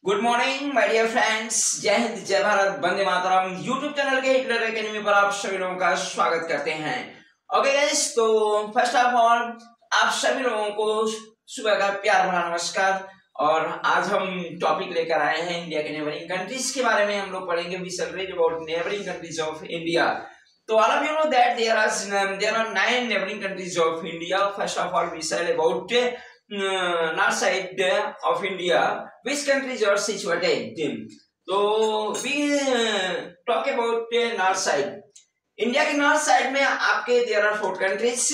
Good morning my dear friends. जय हिंद, जय भारत, वंदे मातरम। यूट्यूब चैनल के हिटलर एकेडमी पर आप सभी लोगों का स्वागत करते हैं। ओके गाइस, तो फर्स्ट ऑफ ऑल आप सभी लोगों को सुबह का प्यार भरा नमस्कार। और आज हम टॉपिक लेकर आए हैं इंडिया के नेबरिंग कंट्रीज के बारे में। हम लोग पढ़ेंगे we shall read about neighbouring countries of India. तो all of you know that there are 9 neighbouring countries of India. First of all we shall about north side of India, which countries are situated? So we talk about north side. India के north side में आपके there are 4 countries.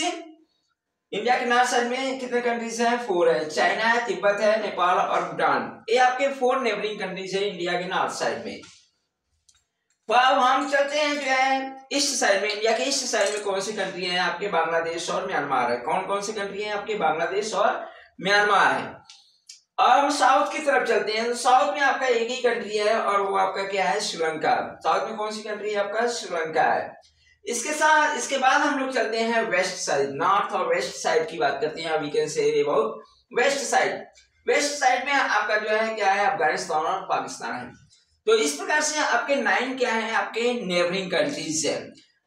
India के north side में कितने countries हैं? 4 है। China है, तिब्बत है, नेपाल और भूटान। ये आपके 4 नेबरिंग कंट्रीज है इंडिया के नॉर्थ साइड में। तो अब हम चलते हैं जो है ईस्ट साइड में। इंडिया के ईस्ट साइड में कौन सी कंट्री है? आपके बांग्लादेश और म्यांमार है। कौन कौन सी कंट्री है? आपके बांग्लादेश और म्यांमार है। और हम साउथ की तरफ चलते हैं। तो साउथ में आपका एक ही कंट्री है और वो आपका क्या है? श्रीलंका। साउथ में कौन सी कंट्री है? आपका श्रीलंका है। इसके बाद हम लोग चलते हैं वेस्ट साइड। नॉर्थ और वेस्ट साइड की बात करते हैं। We can say about west side. West side में आपका जो है क्या है? अफगानिस्तान और पाकिस्तान है। तो इस प्रकार से आपके 9 क्या है? आपके नेबरिंग कंट्रीज है।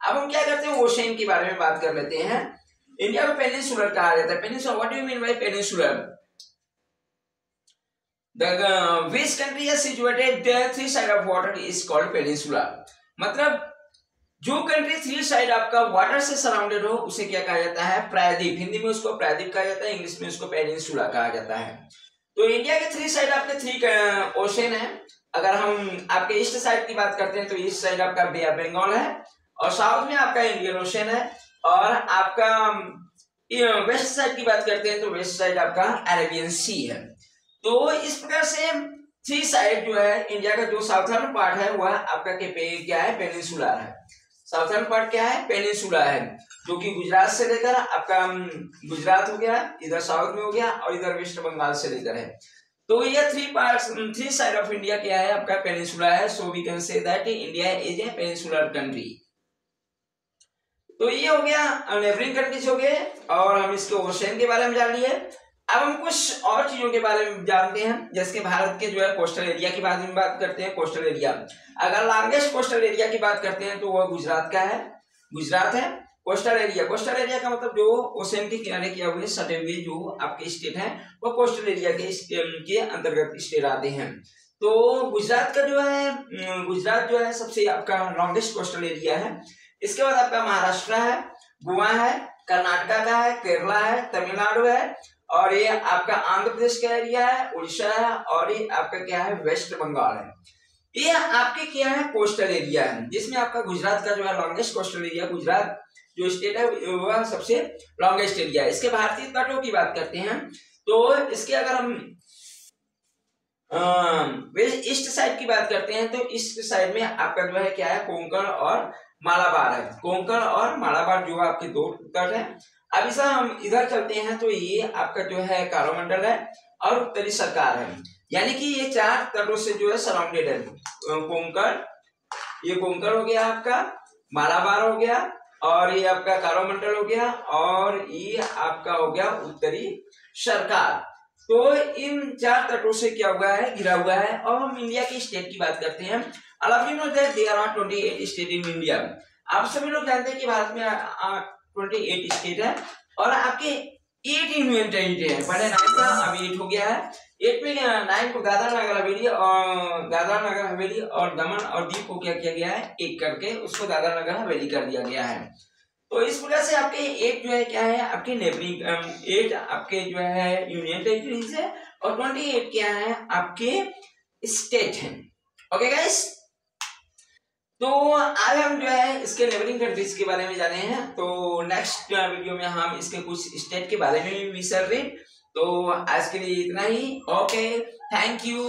अब हम क्या करते हैं? ओशियन के बारे में बात कर लेते हैं। इंडिया को पेनिनसुलर कहा जाता है। Peninsular, what do you mean by peninsular? The which country is situated the 3 side of water is called peninsula। मतलब जो कंट्री 3 साइड आपका वाटर से सराउंडेड हो उसे क्या कहा जाता है? प्रायद्वीप। हिंदी में उसको प्रायद्वीप कहा जाता है, इंग्लिश में उसको पेनिनसुला कहा जाता है। तो इंडिया के 3 साइड आपके 3 ओशन है। अगर हम आपके ईस्ट साइड की बात करते हैं तो ईस्ट साइड आपका बे ऑफ बंगाल है और साउथ में आपका इंडियन ओशन है। और आपका वेस्ट साइड की बात करते हैं तो वेस्ट साइड आपका अरेबियन सी है। तो इस प्रकार से 3 साइड जो है इंडिया का, जो साउथर्न पार्ट है वह आपका क्या है? पेनिनसुला है। साउथर्न पार्ट क्या है? पेनिनसुला है, जो कि गुजरात से लेकर आपका गुजरात हो गया, इधर साउथ में हो गया और इधर वेस्ट बंगाल से लेकर है। तो ये 3 साइड ऑफ इंडिया क्या है? आपका पेनिनसुला है। So we can say that India is a peninsular country. तो ये हो गया नेबरिंग कंट्रीज हो गए और हम इसके ओशियन के बारे में जान लिए। अब हम कुछ और चीजों के बारे में जानते हैं, जैसे कि भारत के जो है कोस्टल एरिया की बात करते हैं। कोस्टल एरिया, अगर लार्जेस्ट कोस्टल एरिया की बात करते हैं तो वह गुजरात का है। गुजरात है कोस्टल एरिया का मतलब जो ओशियन के किनारे किया हुए सटे हुए जो आपके स्टेट हैं वो कोस्टल एरिया के अंतर्गत स्टेट आते हैं। तो गुजरात जो है सबसे आपका लॉन्गेस्ट कोस्टल एरिया है। इसके बाद आपका महाराष्ट्र है, गोवा है, कर्नाटका का है, केरला है, तमिलनाडु है और ये आपका आंध्र प्रदेश का एरिया है, उड़ीसा है और ये आपका क्या है? वेस्ट बंगाल है। ये आपके क्या है? कोस्टल एरिया है, जिसमें आपका गुजरात का जो है लॉन्गेस्ट कोस्टल एरिया, गुजरात जो स्टेट है वह सबसे लॉन्गेस्ट एरिया है। इसके भारतीय तटों की बात करते हैं तो इसके अगर हम ईस्ट साइड की बात करते हैं तो ईस्ट साइड में आपका जो है क्या है? कोंकण और मालाबार है। कोंकण और मालाबार जो आपके 2 तट है। अब इसा हम इधर चलते हैं तो ये आपका जो है कारोमंडल है और उत्तरी सरकार है, यानी कि ये 4 तटों से जो है सराउंडेड है। कोंकण, ये कोंकण हो गया आपका, मालाबार हो गया और ये आपका कारोमंडल हो गया और ये आपका हो गया उत्तरी सरकार। तो इन 4 तटों से क्या हुआ है? घिरा हुआ है। और हम इंडिया की स्टेट की बात करते हैं। All of you know that there are 28 state in India. आप सभी लोग जानते हैं कि भारत में 28 स्टेट है और आपके 8 यूनियन टेरिटरी है। पहले 9 था, अब 8 हो गया है। 8 में 9 को दादरा नगर हवेली और दमन और दीव को क्या किया गया है? एक करके उसको दादरा नगर हवेली कर दिया गया है। तो इस वजह से आपके 8 जो है क्या है? आपके नेबरिंग 8 आपके जो है यूनियन टेरिटरीज है और 28 क्या है? आपके स्टेट हैं। ओके गाइस, तो आज हम जो है इसके नेबरिंग कंट्रीज के बारे में जाने हैं। तो नेक्स्ट वीडियो में हम इसके कुछ स्टेट के बारे में भी विचार करें। तो आज के लिए इतना ही। Okay, thank you.